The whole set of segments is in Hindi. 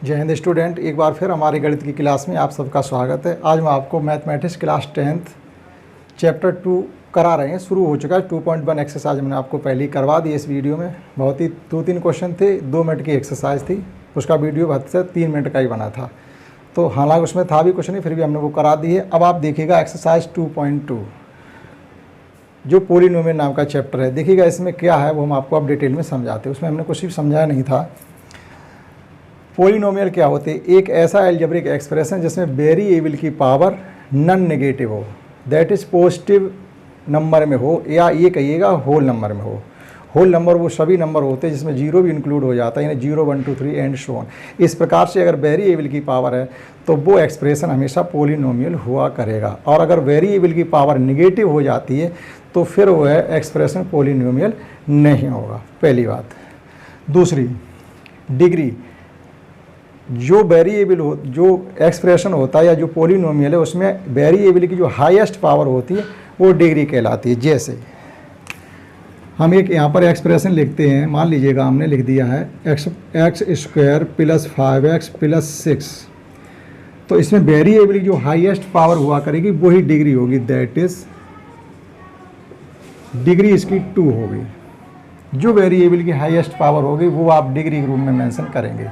जय हिंद स्टूडेंट, एक बार फिर हमारी गणित की क्लास में आप सबका स्वागत है। आज मैं आपको मैथमेटिक्स क्लास 10th चैप्टर 2 करा रहे हैं। शुरू हो चुका है 2.1 एक्सरसाइज मैंने आपको पहले ही करवा दी इस वीडियो में। बहुत ही 2-3 क्वेश्चन थे, 2 मिनट की एक्सरसाइज थी। उसका वीडियो हद से 3 मिनट का ही बना था, तो हालांकि उसमें था भी कुछ नहीं, फिर भी हमने वो करा दी है। अब आप देखिएगा एक्सरसाइज 2.2 जो पॉलिनोमियल नाम का चैप्टर है। देखिएगा इसमें क्या है वो हम आपको अब डिटेल में समझाते हैं। उसमें हमने कुछ भी समझाया नहीं था। पॉलिनोमियल क्या होते हैं? एक ऐसा एल्जेब्रिक एक्सप्रेशन जिसमें वेरिएबल की पावर नॉन नेगेटिव हो, दैट इज़ पॉजिटिव नंबर में हो, या ये कहिएगा होल नंबर में हो। होल नंबर वो सभी नंबर होते हैं जिसमें जीरो भी इंक्लूड हो जाता है, यानी 0, 1, 2, 3 एंड सो ऑन। इस प्रकार से अगर वेरिएबल की पावर है तो वो एक्सप्रेशन हमेशा पॉलिनोमियल हुआ करेगा, और अगर वेरिएबल की पावर निगेटिव हो जाती है तो फिर वह एक्सप्रेशन पॉलिनोमियल नहीं होगा, पहली बात। दूसरी, डिग्री। जो वेरिएबल हो, जो एक्सप्रेशन होता है या जो पॉलिनोमियल है, उसमें वेरिएबल की जो हाईएस्ट पावर होती है वो डिग्री कहलाती है। जैसे हम एक यहाँ पर एक्सप्रेशन लिखते हैं, मान लीजिएगा हमने लिख दिया है x square plus 5x plus 6, तो इसमें वेरिएबल की जो हाईएस्ट पावर हुआ करेगी वही डिग्री होगी, दैट इज डिग्री इसकी 2 होगी। जो वेरिएबल की हाईएस्ट पावर होगी वो आप डिग्री के रूप में मेंशन करेंगे।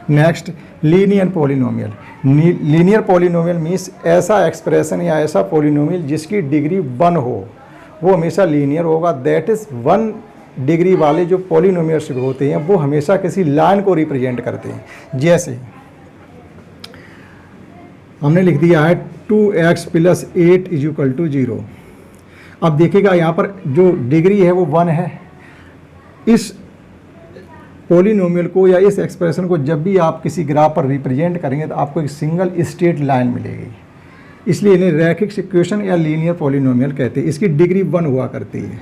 Next, linear polynomial. Linear polynomial means ऐसा एक्सप्रेशन या ऐसा पॉलिनोमियल जिसकी डिग्री 1 हो, वो हमेशा लीनियर होगा। दैट इज़ 1 डिग्री वाले जो पॉलिनोमियल्स होते हैं वो हमेशा किसी लाइन को रिप्रेजेंट करते हैं। जैसे हमने लिख दिया है 2x plus 8 is equal to 0। अब देखिएगा यहाँ पर जो डिग्री है वो 1 है। इस पॉलिनोमियल को या इस एक्सप्रेशन को जब भी आप किसी ग्राफ पर रिप्रेजेंट करेंगे तो आपको एक सिंगल स्ट्रेट लाइन मिलेगी, इसलिए इन्हें रैखिक इक्वेशन या लीनियर पॉलिनोमियल कहते हैं। इसकी डिग्री 1 हुआ करती है,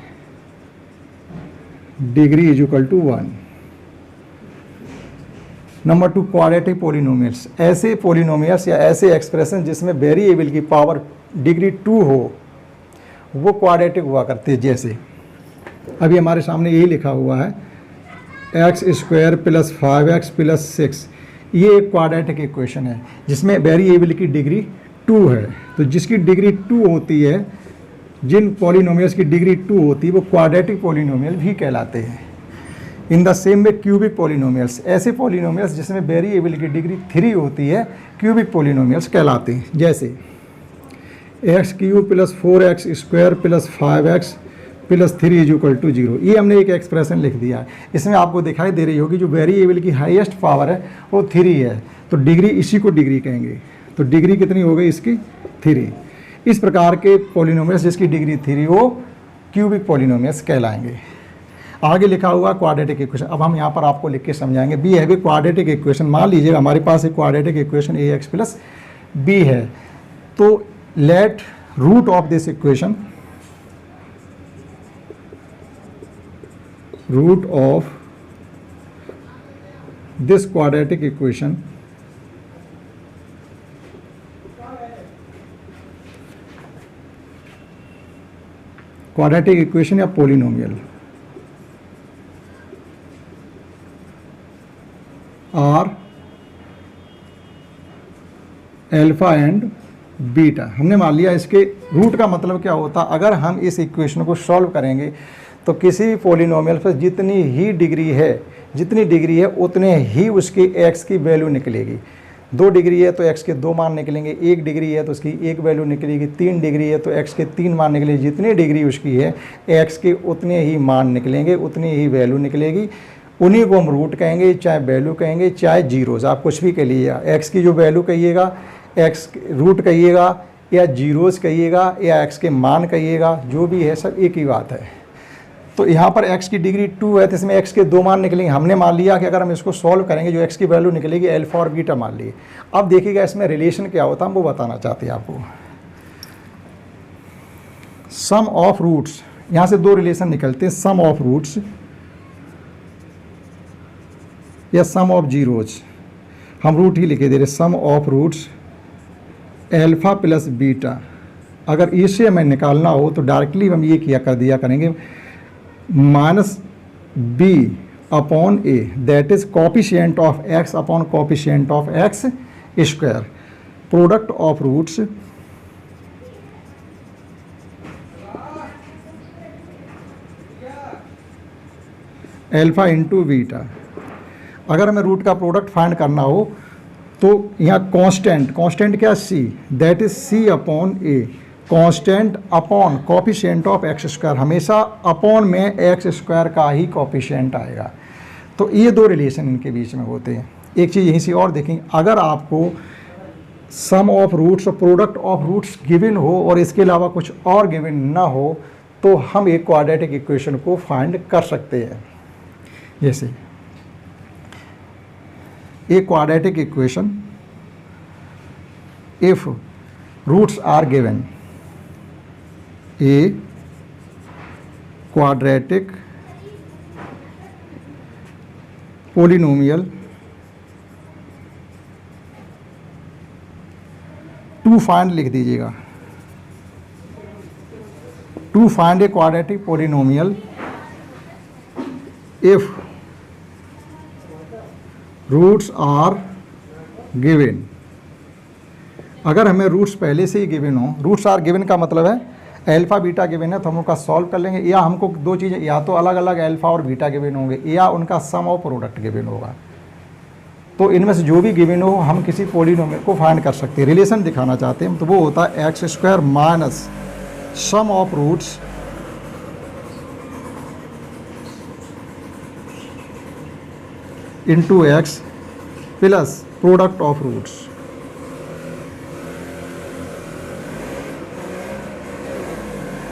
degree is equal to 1। Number 2, quadratic polynomials. ऐसे पॉलिनोमियल्स या ऐसे एक्सप्रेशन जिसमें वेरिएबल की पावर डिग्री 2 हो वो क्वाड्रेटिक हुआ करते हैं। जैसे अभी हमारे सामने यही लिखा हुआ है x square plus 5x plus 6, ये एक क्वाड्रेटिक इक्वेशन है जिसमें वेरिएबल की डिग्री 2 है। तो जिसकी डिग्री 2 होती है, जिन पॉलिनोमियल्स की डिग्री 2 होती है वो क्वाड्रेटिक पॉलिनोमियल भी कहलाते हैं। In the same way cubic polynomials, ऐसे पॉलिनोमियल्स जिसमें वेरिएबल की डिग्री 3 होती है क्यूबिक पॉलिनोमियल्स कहलाते हैं। जैसे x cube plus 4x square plus 5x plus 3 is equal to 0। ये हमने एक एक्सप्रेशन लिख दिया है। इसमें आपको दिखाई दे रही होगी जो वेरिएबल की हाईएस्ट पावर है वो 3 है, तो डिग्री, इसी को डिग्री कहेंगे। तो डिग्री कितनी हो गई इसकी? 3। इस प्रकार के पॉलिनोमियल्स जिसकी डिग्री 3 हो क्यूबिक पॉलिनोमियल्स कहलाएंगे। आगे लिखा हुआ क्वाड्रेटिक इक्वेशन। अब हम यहाँ पर आपको लिख के समझाएंगे। बी है क्वाड्रेटिक इक्वेशन। मान लीजिएगा हमारे पास एक quadratic equation ax plus b है, तो let root of this equation, root of this quadratic equation या polynomial are alpha and beta. हमने मान लिया इसके रूट का मतलब क्या होता, अगर हम इस इक्वेशन को सॉल्व करेंगे तो किसी भी पॉलिनोमियल पर जितनी डिग्री है उतने ही उसकी x की वैल्यू निकलेगी। 2 डिग्री है तो x के 2 मान निकलेंगे, 1 डिग्री है तो उसकी 1 वैल्यू निकलेगी, 3 डिग्री है तो x के 3 मान निकलेंगे। जितनी डिग्री उसकी है x के उतने ही मान निकलेंगे, उतनी ही वैल्यू निकलेगी। उन्हीं को हम रूट कहेंगे, चाहे वैल्यू कहेंगे, चाहे जीरोज़, आप कुछ भी कहिएगा। x की जो वैल्यू कहिएगा, x रूट कहिएगा, या जीरोज़ कहिएगा, या x के मान कहिएगा, जो भी है सब एक ही बात है। तो यहाँ पर x की डिग्री 2 है तो इसमें x के 2 मान निकलेंगे। हमने मान लिया कि अगर हम इसको सॉल्व करेंगे जो x की वैल्यू निकलेगी अल्फा और बीटा मान लिए। अब देखिएगा इसमें रिलेशन क्या होता है, हम वो बताना चाहते हैं आपको। सम ऑफ रूट्स, यहाँ से 2 रिलेशन निकलते हैं, सम ऑफ रूट्स या सम ऑफ जीरोज। हम रूट ही लिखे दे रहे, sum of roots alpha plus beta. अगर इसे हमें निकालना हो तो डायरेक्टली हम ये किया कर दिया करेंगे, minus b upon a that is coefficient of x upon coefficient of x square, product of roots alpha into beta. अगर हमें रूट का प्रोडक्ट फाइंड करना हो तो यहाँ कांस्टेंट क्या, C, that is C upon A, constant upon coefficient of x square, हमेशा अपॉन में एक्स स्क्वायर का ही कोफिशिएंट आएगा। तो ये दो रिलेशन इनके बीच में होते हैं। एक चीज़ यहीं से और देखें, अगर आपको सम ऑफ रूट्स और प्रोडक्ट ऑफ रूट्स गिवन हो और इसके अलावा कुछ और गिवन ना हो तो हम एक क्वाड्रेटिक इक्वेशन को फाइंड कर सकते हैं। जैसे a quadratic equation if roots are given, a quadratic polynomial to find, लिख दीजिएगा, to find a quadratic polynomial if roots are given. अगर हमें रूट्स पहले से ही गिवन हो, रूट्स आर गिवन का मतलब है अल्फा बीटा गिवन है तो हम उनका सॉल्व कर लेंगे, या हमको दो चीज़ें, या तो अलग अलग अल्फा और बीटा गिवन होंगे या उनका सम और प्रोडक्ट गिवन होगा। तो इनमें से जो भी गिवन हो हम किसी पॉलिनोमियल को फाइंड कर सकते हैं। रिलेशन दिखाना चाहते हैं तो वो होता है x square minus sum of roots into x plus product of roots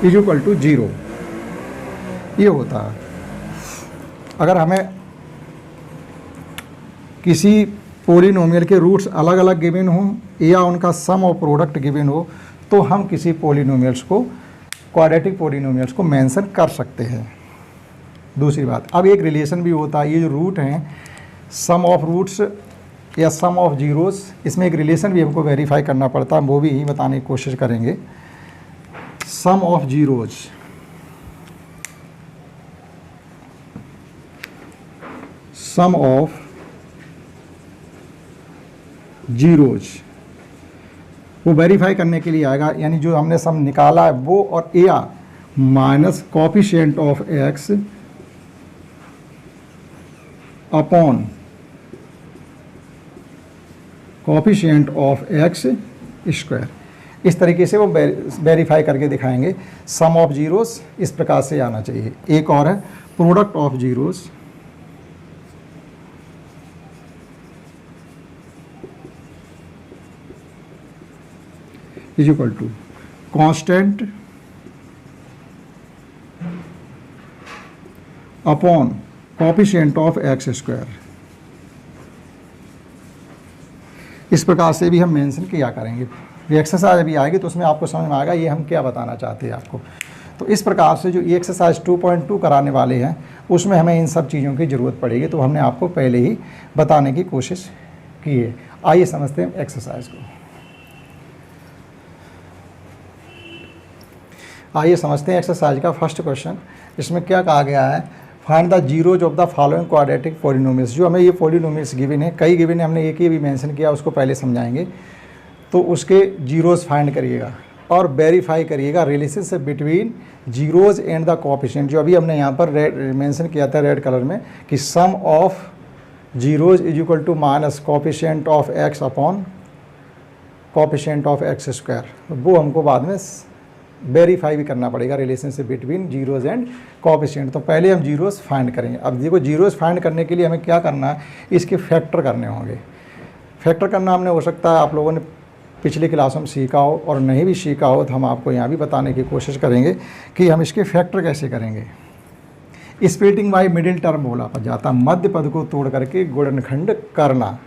is equal to 0। ये होता है अगर हमें किसी पॉलिनोमियल के रूट्स अलग अलग गिवन हों या उनका सम और प्रोडक्ट गिवन हो तो हम किसी पॉलिनोमियल्स को, क्वाड्रेटिक पॉलिनोमियल्स को मेंशन कर सकते हैं। दूसरी बात, अब एक रिलेशन भी होता है, ये जो रूट हैं सम ऑफ रूट्स या सम ऑफ जीरोस, इसमें एक रिलेशन भी हमको वेरीफाई करना पड़ता है, वो भी यही बताने की कोशिश करेंगे। Sum of zeros sum of zeros वो वेरीफाई करने के लिए आएगा, यानी जो हमने सम निकाला है वो और या minus coefficient of x upon coefficient of x square. इस तरीके से वो वेरीफाई करके दिखाएंगे। सम ऑफ जीरोस इस प्रकार से आना चाहिए। एक और है product of zeros is equal to constant upon coefficient of x square. इस प्रकार से भी हम मेंशन किया करेंगे। ये एक्सरसाइज अभी आएगी तो उसमें आपको समझ में आएगा ये हम क्या बताना चाहते हैं आपको। तो इस प्रकार से जो ये एक्सरसाइज 2.2 कराने वाले हैं उसमें हमें इन सब चीज़ों की ज़रूरत पड़ेगी, तो हमने आपको पहले ही बताने की कोशिश की है। आइए समझते हैं एक्सरसाइज को। आइए समझते हैं एक्सरसाइज का फर्स्ट क्वेश्चन। इसमें क्या कहा गया है, find the zeros of the following quadratic polynomials. जो हमें ये पॉलिनोमियल्स गिवन है, कई गिवन है, हमने एक ही भी मेंशन किया, उसको पहले समझाएंगे। तो उसके जीरोज फाइंड करिएगा और वेरीफाई करिएगा relationship between zeros and the coefficient. जो अभी हमने यहाँ पर मेंशन किया था रेड कलर में कि sum of zeros is equal to minus coefficient of x upon coefficient of x square. वो हमको बाद में वेरीफाई भी करना पड़ेगा relationship between zeros and coefficient. तो पहले हम जीरोज फाइंड करेंगे। अब देखो जीरोज फाइंड करने के लिए हमें क्या करना है, इसके फैक्टर करने होंगे। फैक्टर करना हमने हो सकता है आप लोगों ने पिछली क्लासों में सीखा हो, और नहीं भी सीखा हो तो हम आपको यहाँ भी बताने की कोशिश करेंगे कि हम इसके फैक्टर कैसे करेंगे। स्प्लिटिंग बाय मिडिल टर्म बोला जाता, मध्य पद को तोड़ करके गुणनखंड करना।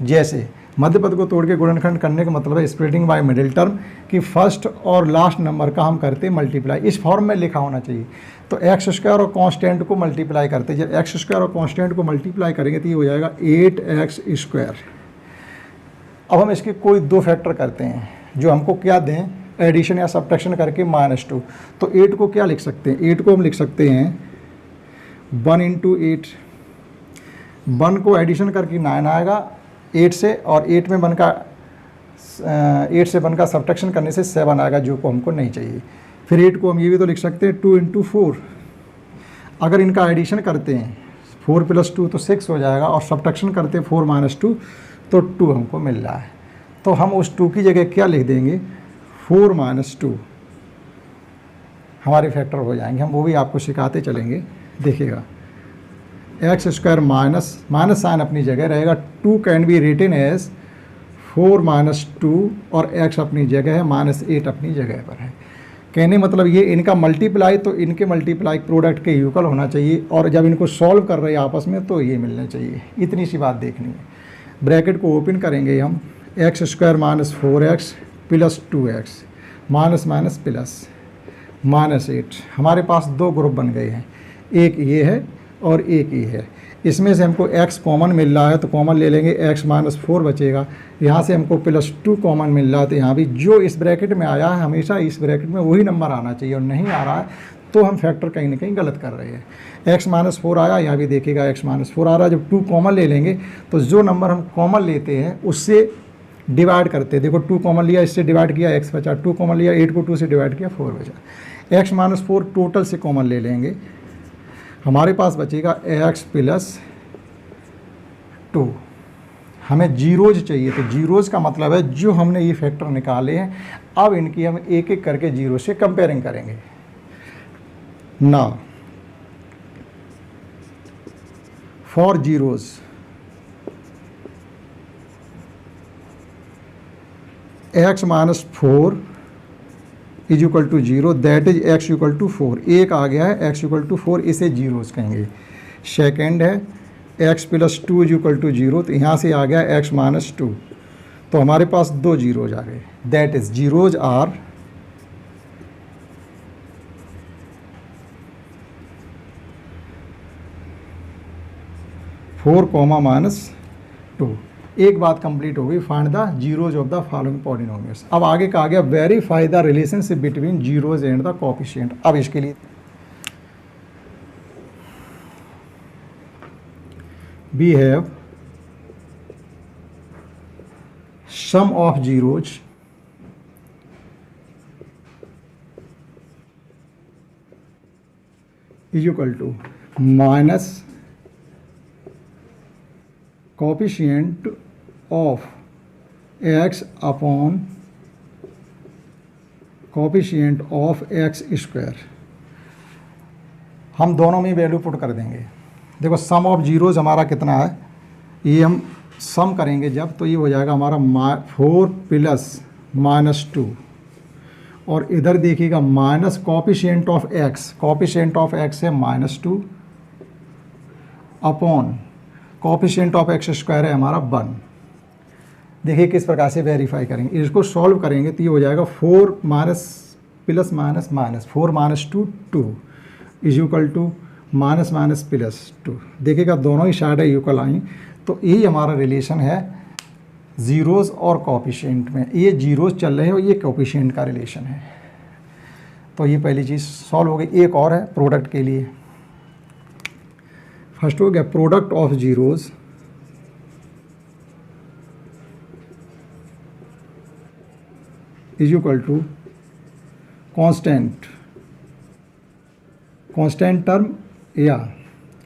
जैसे मध्य पद को तोड़ के गुणनखंड करने का मतलब है स्प्लिटिंग बाय मिडिल टर्म कि फर्स्ट और लास्ट नंबर का हम करते मल्टीप्लाई। इस फॉर्म में लिखा होना चाहिए। तो एक्स स्क्वायर और कांस्टेंट को मल्टीप्लाई करते, जब एक्स स्क्वायर और कांस्टेंट को मल्टीप्लाई करेंगे तो ये हो जाएगा 8x स्क्वायर। अब हम इसके कोई दो फैक्टर करते हैं जो हमको क्या दें, एडिशन या सब्ट्रैक्शन करके -2। तो 8 को क्या लिख सकते हैं, 8 को हम लिख सकते हैं 1 × 8 1 को एडिशन करके 9 आएगा 8 से, और 8 में 1 का सब्ट्रैक्शन करने से 7 आएगा, जो को हमको नहीं चाहिए। फिर 8 को हम ये भी तो लिख सकते हैं 2 × 4। अगर इनका एडिशन करते हैं 4 + 2 तो 6 हो जाएगा, और सब्ट्रैक्शन करते हैं 4 - 2 तो 2 हमको मिल रहा है। तो हम उस 2 की जगह क्या लिख देंगे, 4 - 2 हमारे फैक्टर हो जाएंगे। हम वो भी आपको सिखाते चलेंगे, देखिएगा। x² माइनस साइन अपनी जगह रहेगा, 2 कैन बी रिटन एज 4 - 2 और x अपनी जगह है, -8 अपनी जगह पर है। कहने मतलब ये इनका मल्टीप्लाई तो इनके मल्टीप्लाई प्रोडक्ट के इक्वल होना चाहिए, और जब इनको सॉल्व कर रहे हैं आपस में तो ये मिलना चाहिए। इतनी सी बात देखनी है। ब्रैकेट को ओपन करेंगे हम, x² - 4x + 2x minus plus -8। हमारे पास 2 ग्रुप बन गए हैं, एक ये है और एक ये है। इसमें से हमको x कॉमन मिल रहा है तो कॉमन ले लेंगे, x - 4 बचेगा। यहाँ से हमको +2 कॉमन मिल रहा है, तो यहाँ भी जो इस ब्रैकेट में आया है हमेशा इस ब्रैकेट में वही नंबर आना चाहिए, और नहीं आ रहा है तो हम फैक्टर कहीं ना कहीं गलत कर रहे हैं। x - 4 आया, यहाँ भी देखिएगा x - 4 आ रहा है। जब 2 कॉमन ले लेंगे तो जो नंबर हम कॉमन लेते हैं उससे डिवाइड करते हैं। देखो 2 कॉमन लिया, इससे डिवाइड किया, x बचा। 2 कॉमन लिया, 8 को 2 से डिवाइड किया, 4 बचा। x - 4 टोटल से कॉमन ले लेंगे, हमारे पास बचेगा x + 2। हमें जीरोज चाहिए, तो जीरोज का मतलब है जो हमने ये फैक्टर निकाले हैं, अब इनकी हम एक एक करके जीरो से कंपेयरिंग करेंगे ना। For zeros x - 4 = 0, that is x = 4। एक आ गया है x = 4, इसे जीरोज कहेंगे। सेकेंड है x + 2 = 0, तो यहाँ से आ गया x - 2, तो हमारे पास 2 जीरोज आ गए। That is zeros are 4, -2। एक बात कंप्लीट हो गई, find the zeros of the following polynomials. अब आगे कहा गया verify the relationship between zeros and the coefficient. अब इसके लिए we have sum of zeros = minus coefficient of x upon coefficient of x²। हम दोनों में वैल्यू पुट कर देंगे। देखो सम ऑफ जीरोज हमारा कितना है, ये हम सम करेंगे जब, तो ये हो जाएगा हमारा 4 + -2, और इधर देखिएगा minus coefficient of x, coefficient of x है -2 अपॉन कोएफिशिएंट ऑफ x² है हमारा 1। देखिए किस प्रकार से वेरीफाई करेंगे, इसको सॉल्व करेंगे तो ये हो जाएगा 4 - 4 - 2 2 = -+ 2। देखिएगा दोनों ही साइड इक्वल आई, तो यही हमारा रिलेशन है जीरोज़ और कोएफिशिएंट में। ये जीरोज़ चल रहे हैं और ये कोएफिशिएंट का रिलेशन है। तो ये पहली चीज़ सॉल्व हो गई। एक और है प्रोडक्ट के लिए। फर्स्ट हो गया product of zeros = constant term या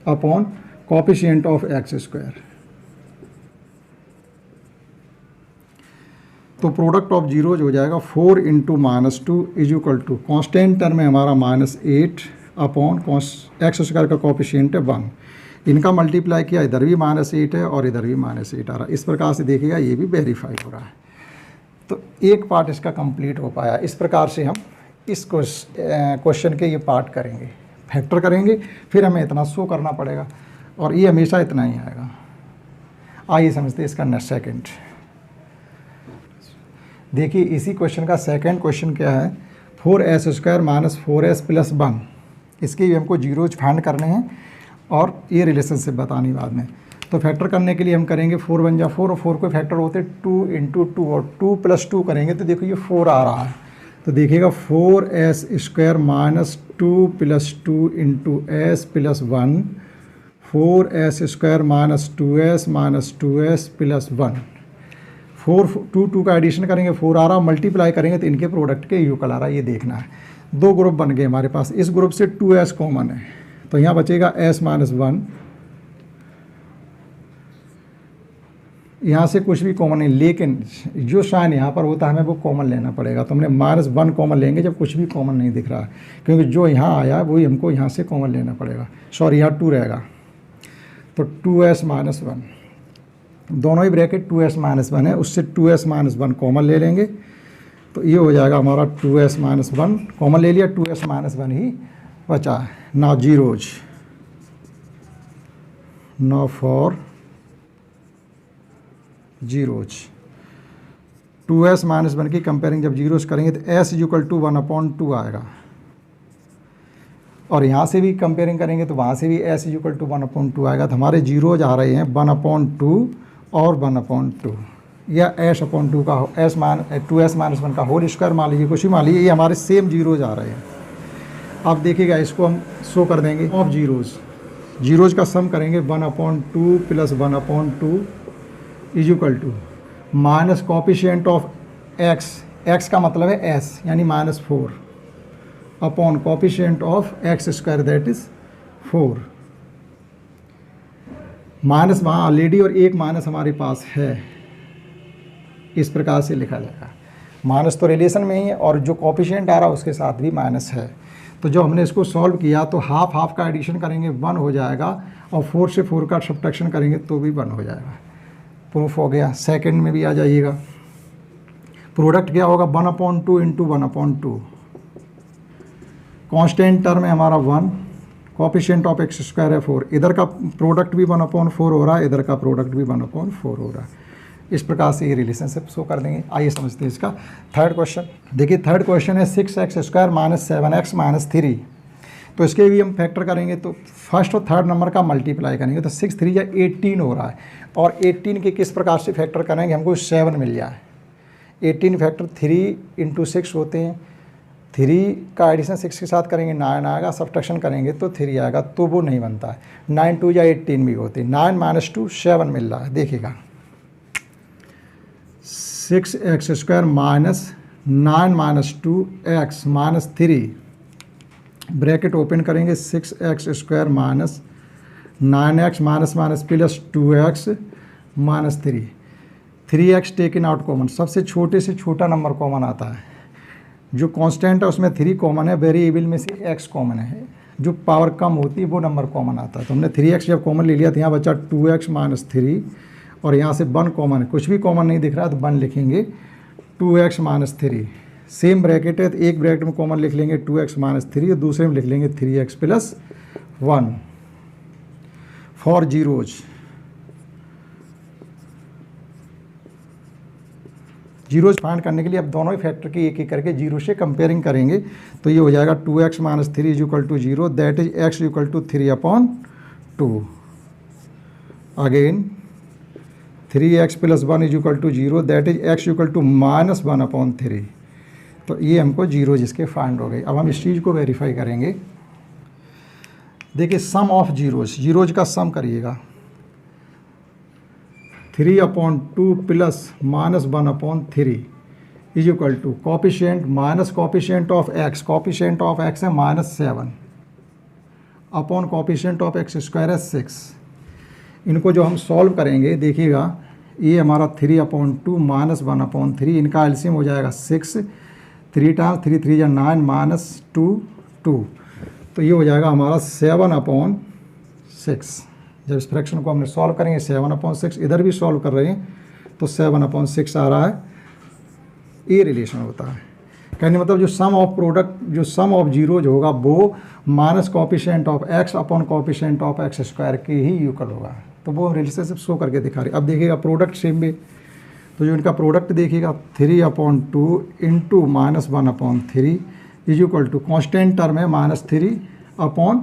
अपॉन कोएफिशिएंट ऑफ x²। तो प्रोडक्ट ऑफ जीरोज हो जाएगा 4 × -2 = कांस्टेंट टर्म है हमारा -8 अपॉन x² का कोएफिशिएंट है 1। इनका मल्टीप्लाई किया, इधर भी -8 है और इधर भी -8 आ रहा है। इस प्रकार से देखिएगा ये भी वेरीफाई हो रहा है। तो एक पार्ट इसका कंप्लीट हो पाया। इस प्रकार से हम इस क्वेश्चन के ये पार्ट करेंगे, फैक्टर करेंगे, फिर हमें इतना शो करना पड़ेगा और ये हमेशा इतना ही आएगा। आइए समझते हैं इसका नेक्स्ट सेकंड। देखिए इसी क्वेश्चन का सेकंड क्वेश्चन क्या है, 4s² - 4s + 1। इसके भी हमको जीरोज फाइंड करने हैं और ये रिलेशनशिप बतानी बाद में। तो फैक्टर करने के लिए हम करेंगे 4 × 1 = 4 और 4 को फैक्टर होते 2 × 2 और 2 + 2 करेंगे तो देखो ये 4 आ रहा है। तो देखिएगा 4s² - 2 + 2 × s + 1 4s² minus 2s plus 1। 4 2 का एडिशन करेंगे 4 आ रहा, मल्टीप्लाई करेंगे तो इनके प्रोडक्ट के इक्वल आ रहा है, ये देखना है। दो ग्रुप बन गए हमारे पास, इस ग्रुप से 2s कॉमन है तो यहाँ बचेगा s माइनस 1, यहाँ से कुछ भी कॉमन नहीं, लेकिन जो साइन यहाँ पर होता है हमें वो कॉमन लेना पड़ेगा। तो हमने -1 कॉमन लेंगे जब कुछ भी कॉमन नहीं दिख रहा है, क्योंकि जो यहाँ आया है वही हमको यहाँ से कॉमन लेना पड़ेगा। सॉरी, यहाँ 2 रहेगा तो 2s माइनस 1, दोनों ही ब्रैकेट 2s माइनस 1 है, उससे 2s माइनस 1 कॉमन ले लेंगे तो ये हो जाएगा हमारा 2s माइनस 1 कॉमन ले लिया, 2s माइनस 1 ही बचा है। Now zeros, now for zeros 2s minus 1 की कंपेयरिंग जब जीरोज करेंगे तो s इक्वल टू 1/2 आएगा, और यहाँ से भी कंपेयरिंग करेंगे तो वहाँ से भी s इक्वल टू 1/2 आएगा। तो हमारे जीरोज आ रहे हैं 1/2 और 1/2, या s/2 का s 2s माइनस 1 का होल स्क्वायर मान लीजिए, कुछ भी मान लीजिए, ये हमारे सेम जीरोज आ रहे हैं। अब देखिएगा इसको हम शो कर देंगे ऑफ जीरोज का सम करेंगे 1/2 plus 1/2 is equal to minus coefficient of x का मतलब है s यानी -4 upon coefficient of x² that is 4, minus वहाँ ऑलरेडी और एक माइनस हमारे पास है, इस प्रकार से लिखा जाएगा। माइनस तो रिलेशन में ही है और जो कॉफिशिएंट आ रहा है उसके साथ भी माइनस है। तो जो हमने इसको सॉल्व किया तो हाफ हाफ का एडिशन करेंगे 1 हो जाएगा, और 4 से 4 का सब्ट्रैक्शन करेंगे तो भी 1 हो जाएगा। प्रूफ हो गया। सेकंड में भी आ जाइएगा, प्रोडक्ट क्या होगा 1/2 इंटू 1/2, कांस्टेंट टर्म है हमारा 1, कॉफिशिएंट ऑफ x² है 4, इधर का प्रोडक्ट भी 1/4 हो रहा है, इधर का प्रोडक्ट भी 1/4 हो रहा है। इस प्रकार से ये रिलेशनशिप शो कर देंगे। आइए समझते हैं इसका थर्ड क्वेश्चन। देखिए थर्ड क्वेश्चन है 6x² माइनस 7x माइनस 3। तो इसके भी हम फैक्टर करेंगे तो फर्स्ट और थर्ड नंबर का मल्टीप्लाई करेंगे तो 6 3 या 18 हो रहा है, और 18 के किस प्रकार से फैक्टर करेंगे हमको 7 मिल जाए। 18 फैक्टर 3 इंटू 6 होते हैं, 3 का एडिशन 6 के साथ करेंगे 9 आएगा, सब्ट्रैक्शन करेंगे तो 3 आएगा, तो वो नहीं बनता है। 9 2 या 18 भी होते हैं, 9 माइनस 2 7 मिल रहा है। देखिएगा 6x² minus 9 minus 2x minus 3, bracket open करेंगे 6x² minus 9x minus minus plus 2x minus 3, 3x taken out common, सबसे छोटे से छोटा नंबर कॉमन आता है। जो कांस्टेंट है उसमें 3 कॉमन है, वेरिएबल में से x कॉमन है, जो पावर कम होती है वो नंबर कॉमन आता है। तो हमने 3x जब कॉमन ले लिया तो यहाँ बचा 2x माइनस 3, और यहाँ से 1 कॉमन है, कुछ भी कॉमन नहीं दिख रहा तो 1 लिखेंगे 2x माइनस 3, सेम ब्रैकेट है तो एक ब्रैकेट में कॉमन लिख लेंगे 2x माइनस 3 और दूसरे में लिख लेंगे 3x plus 1 for zeros. Zeros find करने के लिए अब दोनों ही फैक्टर की एक एक करके जीरो से कंपेयरिंग करेंगे तो ये हो जाएगा 2x minus 3 is equal to 0, that is x equal to 3/2। Again 3x plus 1 is equal to 0, that is x equal to minus 1/3। तो ये हमको जीरो जिसके फाइंड हो गए। अब हम इस चीज़ को वेरीफाई करेंगे। देखिए सम ऑफ जीरोज का सम करिएगा, 3/2 plus minus 1/3 is equal to coefficient minus coefficient of x है -7 अपॉन कॉफिशिएंट ऑफ x² है 6। इनको जो हम सॉल्व करेंगे देखिएगा, ये हमारा 3/2 माइनस 1/3, इनका एलसीएम हो जाएगा 6, 3 टाइम्स 3 3 या 9 माइनस 2 2, तो ये हो जाएगा हमारा 7/6। जब इस फ्रैक्शन को हमने सॉल्व करेंगे 7/6, इधर भी सॉल्व कर रहे हैं तो 7/6 आ रहा है। ये रिलेशन होता है। कहने मतलब जो सम ऑफ जीरोज होगा वो minus coefficient of x upon coefficient of x² के ही इक्वल होगा। तो वो रिलेशनशिप शो करके दिखा रहे। अब देखिएगा प्रोडक्ट सेम भी, तो जो इनका प्रोडक्ट देखिएगा 3/2 into minus 1/3 is equal to constant term है -3 अपॉन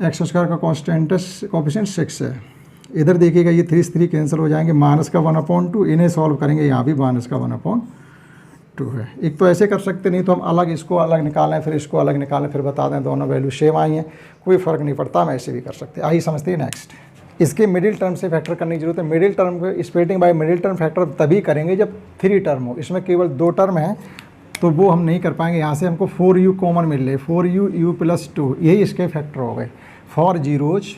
x² का कॉफिशिएंट 6 है। इधर देखिएगा ये 3 से 3 कैंसिल हो जाएंगे, माइनस का 1/2, इन्हें सॉल्व करेंगे यहाँ भी माइनस का 1/2 2 है। एक तो ऐसे कर सकते, नहीं तो हम अलग इसको अलग निकालें फिर इसको अलग निकालें फिर बता दें दोनों वैल्यू सेम आई हैं, कोई फ़र्क नहीं पड़ता, हम ऐसे भी कर सकते हैं। आइए समझते हैं नेक्स्ट। इसके मिडिल टर्म से फैक्टर करने की जरूरत है। मिडिल टर्म को splitting by middle term factor तभी करेंगे जब 3 टर्म हो। इसमें केवल 2 टर्म है तो वो हम नहीं कर पाएंगे। यहाँ से हमको 4u कॉमन मिल रहे, 4u u + 2, यही इसके फैक्टर हो गए। For zeros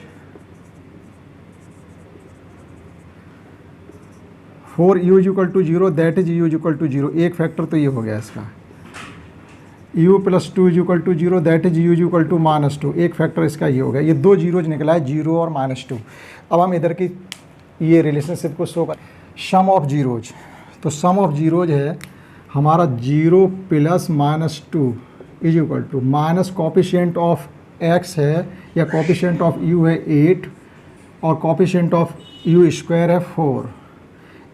4u = 0 that is u = 0, एक फैक्टर तो ये हो गया इसका। u + 2 = 0 दैट इज u = -2, एक फैक्टर इसका ये हो गया। ये 2 जीरोज निकला है, 0 और -2। अब हम इधर की ये रिलेशनशिप को शो कर, सम ऑफ जीरोज, तो सम ऑफ जीरोज है हमारा 0 + -2 = माइनस कॉफिशिएंट ऑफ x है या कॉफिशिएंट ऑफ u है 8 और कॉफिशिएंट ऑफ u² है 4।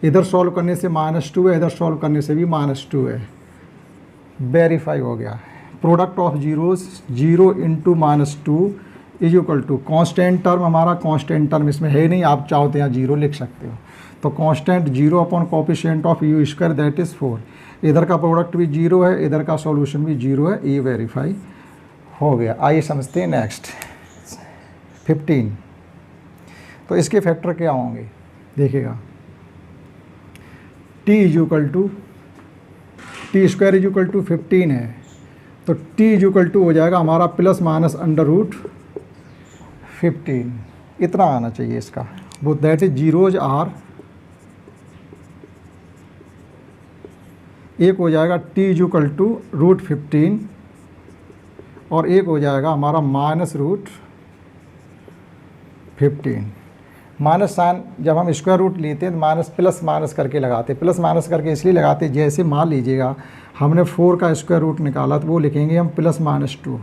इधर सॉल्व करने से -2 है, इधर सॉल्व करने से भी -2 है, वेरीफाई हो गया। Product of zeros 0 × -2 = constant term, हमारा कांस्टेंट टर्म इसमें है नहीं, आप चाहो तो यहाँ 0 लिख सकते हो। तो constant 0 upon coefficient of u² that is 4। इधर का प्रोडक्ट भी 0 है, इधर का सॉल्यूशन भी 0 है, ये वेरीफाई हो गया। आइए समझते हैं नेक्स्ट 15। तो इसके फैक्टर क्या होंगे देखिएगा, t = t² = 15 है, तो t हो जाएगा हमारा ±√15, इतना आना चाहिए इसका। वो दैट इज जीरोज आर, एक हो जाएगा t = √15 और एक हो जाएगा हमारा -√15। माइनस साइन जब हम स्क्वायर रूट लेते हैं तो माइनस प्लस माइनस करके लगाते हैं। प्लस माइनस करके इसलिए लगाते हैं, जैसे मान लीजिएगा हमने 4 का स्क्वायर रूट निकाला तो वो लिखेंगे हम +-2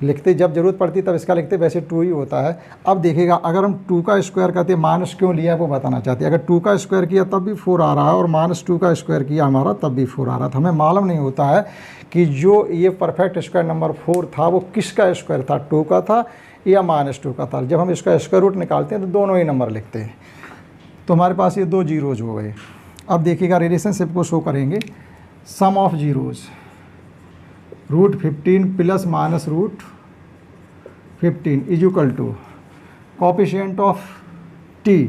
लिखते, जब ज़रूरत पड़ती तब इसका लिखते, वैसे 2 ही होता है। अब देखिएगा अगर हम 2 का स्क्वायर करते, माइनस क्यों लिया वो बताना चाहते हैं। अगर 2 का स्क्वायर किया तब भी 4 आ रहा है और -2 का स्क्वायर किया हमारा तब भी 4 आ रहा था। हमें मालूम नहीं होता है कि जो ये परफेक्ट स्क्वायर नंबर 4 था वो किसका स्क्वायर था, 2 का था या -2 का था। जब हम इसका स्क्वायर रूट निकालते हैं तो दोनों ही नंबर लिखते हैं। तो हमारे पास ये 2 जीरोज हो गए। अब देखिएगा रिलेशनशिप को शो करेंगे, sum of zeros √15 + -√15 = coefficient of t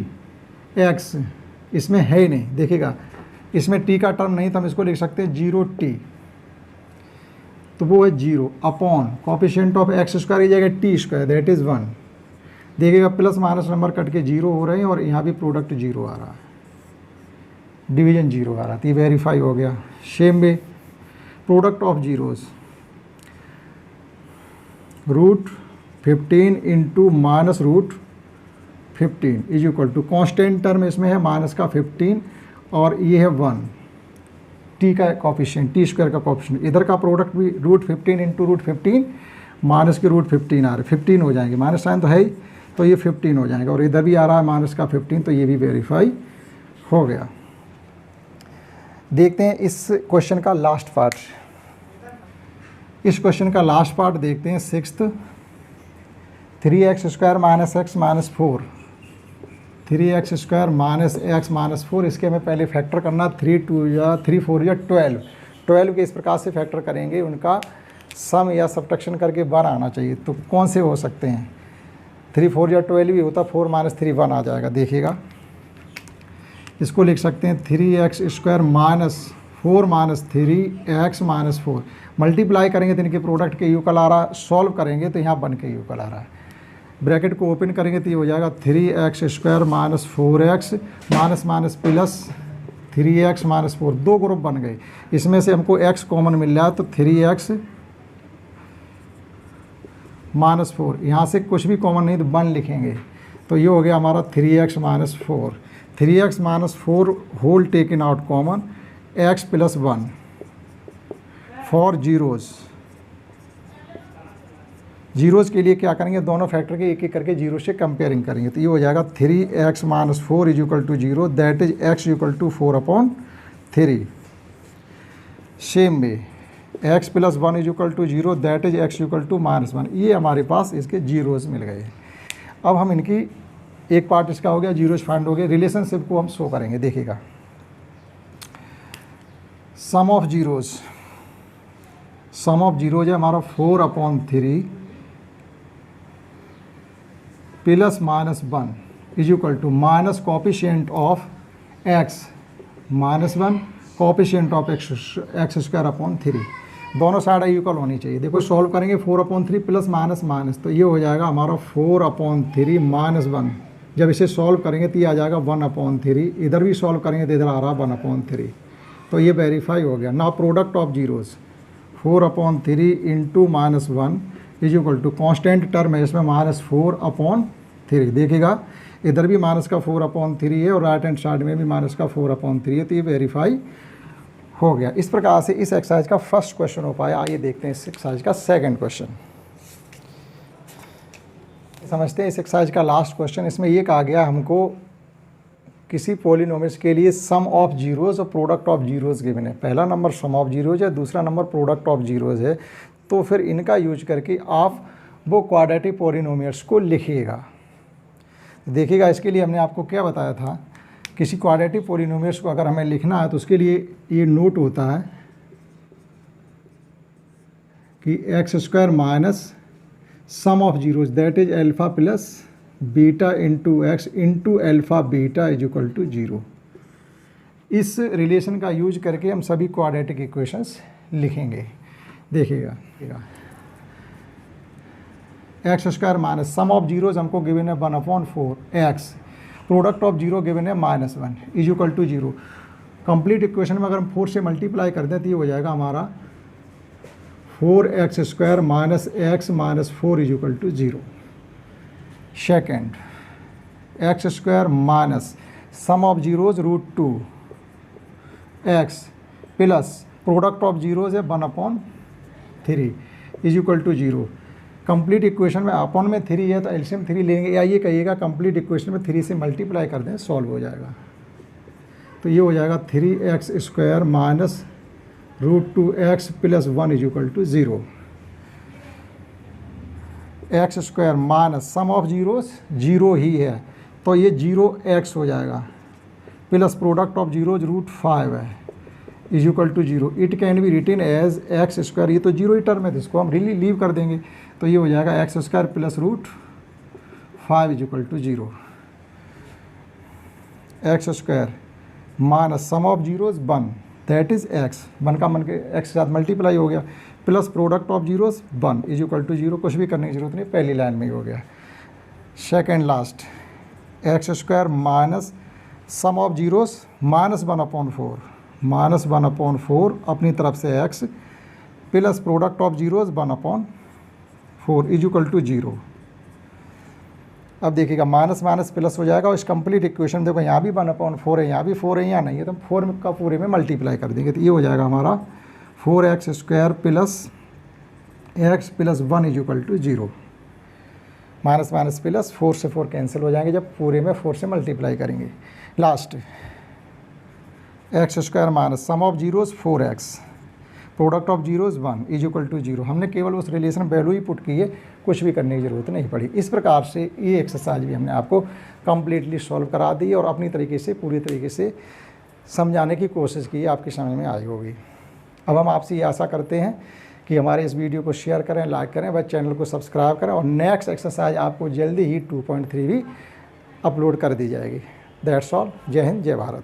x, इसमें है ही नहीं। देखिएगा इसमें t का टर्म नहीं, तो हम इसको लिख सकते हैं 0t, तो वो है 0 अपॉन कॉफिशिएंट ऑफ x² आ जाएगा t² दैट इज़ 1। देखिएगा प्लस माइनस नंबर कट के 0 हो रहे हैं और यहाँ भी प्रोडक्ट 0 आ रहा है, डिवीजन 0 आ रहा है, तो ये वेरीफाई हो गया। Same way product of zeros √15 × -√15 = constant term इसमें है माइनस का 15 और ये है 1, t का कॉफिशिएंट, t² का कॉफिशिएंट। इधर का प्रोडक्ट भी √15 × √15 माइनस के √15 आ रहे, 15 हो जाएंगे, माइनस साइन तो है ही, तो ये 15 हो जाएगा। और इधर भी आ रहा है माइनस का 15, तो ये भी वेरीफाई हो गया। देखते हैं इस क्वेश्चन का लास्ट पार्ट। इस क्वेश्चन का लास्ट पार्ट देखते हैं 6th, 3x² - x - 4, 3x² - x - 4, इसके हमें पहले फैक्टर करना, 3 2 या 3 4 या 12 के इस प्रकार से फैक्टर करेंगे, उनका सम या सब्ट्रैक्शन करके 1 आना चाहिए। तो कौन से हो सकते हैं, 3 4 या 12 भी होता, 4 - 3 1 आ जाएगा। देखिएगा इसको लिख सकते हैं 3x² - 4 - 3x - 4, मल्टीप्लाई करेंगे तो इनके प्रोडक्ट के यूकल आ रहा है, सॉल्व करेंगे तो यहाँ 1 के यूकल आ रहा है। ब्रैकेट को ओपन करेंगे तो ये हो जाएगा 3x² - 4x minus plus 3x - 4, 2 group बन गए। इसमें से हमको x कॉमन मिल रहा है तो 3x - 4, यहाँ से कुछ भी कॉमन नहीं तो 1 लिखेंगे, तो ये हो गया हमारा 3x - 4, 3x - 4 whole taken out common, x + 1 for zeros के लिए क्या करेंगे, दोनों फैक्टर के एक एक करके जीरो से कंपेयरिंग करेंगे, तो ये हो जाएगा 3x - 4 = 0 that is x = 4/3। Same way x + 1 = 0 that is x = -1। ये हमारे पास इसके जीरोज़ मिल गए। अब हम इनकी एक पार्ट इसका हो गया, जीरोज़ फाइंड हो गए। रिलेशनशिप को हम शो करेंगे। देखिएगा सम ऑफ जीरोज़ है हमारा 4/3 plus -1 is equal to minus coefficient of x -1 coefficient of x²/3 दोनों साइड इक्वल होनी चाहिए। देखो सॉल्व करेंगे 4/3 प्लस माइनस माइनस, तो ये हो जाएगा हमारा 4/3 -1। जब इसे सॉल्व करेंगे तो ये आ जाएगा 1/3, इधर भी सॉल्व करेंगे तो इधर आ रहा 1/3, तो ये वेरीफाई हो गया। Now product of zeros 4/3 into -1 is equal to constant term है इसमें -4/3। देखिएगा इधर भी माइनस का 4/3 है और राइट हैंड साइड में भी माइनस का 4/3 है, तो ये वेरीफाई हो गया। इस प्रकार से इस एक्सरसाइज का फर्स्ट क्वेश्चन हो पाया। आइए देखते हैं इस एक्सरसाइज का सेकंड क्वेश्चन। समझते हैं इस एक्सरसाइज का लास्ट क्वेश्चन। इसमें ये कहा गया हमको किसी पॉलिनोमियल्स के लिए सम ऑफ जीरोज़ और प्रोडक्ट ऑफ जीरोज़ गिवन है। पहला नंबर सम ऑफ जीरोज़ है, दूसरा नंबर प्रोडक्ट ऑफ जीरोज़ है, तो फिर इनका यूज करके आप वो क्वाड्रेटिक पॉलिनोमियल्स को लिखिएगा। देखिएगा इसके लिए हमने आपको क्या बताया था, किसी क्वाड्रेटिक पॉलिनोमियल्स को अगर हमें लिखना है तो उसके लिए ये नोट होता है कि x² minus sum of zeros that is alpha plus beta into x into alpha beta is equal to 0। इस रिलेशन का यूज करके हम सभी क्वाड्रेटिक इक्वेशंस लिखेंगे। देखिएगा x² minus sum of zeros हमको गिवन है 1/4 x, product of zero given है -1 is equal to 0। Complete equation में अगर हम 4 से मल्टीप्लाई कर दें तो ये हो जाएगा हमारा 4x² minus x minus 4 is equal to 0। Second x² minus sum of zeros √2 x plus product of zeros है 1/3 is equal to 0। Complete equation में अपॉन में 3 है तो एलसीएम 3 लेंगे, या ये कहिएगा कंप्लीट इक्वेशन में 3 से मल्टीप्लाई कर दें सॉल्व हो जाएगा। तो ये हो जाएगा 3x² minus √2x plus 1 is equal to 0। x² minus sum of zeros 0 ही है तो ये 0x हो जाएगा, प्लस प्रोडक्ट ऑफ जीरोज √5 है is equal to 0। It can be written as x², ये तो 0 ही टर्म है, इसको हम रिली लीव कर देंगे, तो ये हो जाएगा x² plus √5 is equal to 0। x² minus sum of zeros 1 that is x, 1 का मन के x के साथ मल्टीप्लाई हो गया, plus product of zeros 1 is equal to 0। कुछ भी करने की जरूरत नहीं, पहली लाइन में ही हो गया। Second last x² minus sum of zeros -1/4 -1/4 अपनी तरफ से x plus product of zeros 1/4 is equal to 0। अब देखिएगा माइनस माइनस प्लस हो जाएगा और इस कंप्लीट इक्वेशन देखो यहाँ भी 1/4 है, यहाँ भी 4 है, यहाँ नहीं है, तो 4 का पूरे में मल्टीप्लाई कर देंगे, तो ये हो जाएगा हमारा 4x² plus x plus 1 is equal to 0। Minus minus plus 4 से 4 कैंसिल हो जाएंगे जब पूरे में 4 से मल्टीप्लाई करेंगे। Last x² minus sum of zeros 4x product of zeros 1 is equal to 0। हमने केवल उस रिलेशन वैल्यू ही पुट की है, कुछ भी करने की ज़रूरत नहीं पड़ी। इस प्रकार से ये एक्सरसाइज भी हमने आपको कम्प्लीटली सॉल्व करा दी और अपनी तरीके से पूरी तरीके से समझाने की कोशिश की, आपकी समझ में आई होगी। अब हम आपसे ये आशा करते हैं कि हमारे इस वीडियो को शेयर करें, लाइक करें, व चैनल को सब्सक्राइब करें, और नेक्स्ट एक्सरसाइज आपको जल्दी ही 2.3 भी अपलोड कर दी जाएगी। That's all. जय हिंद, जय भारत।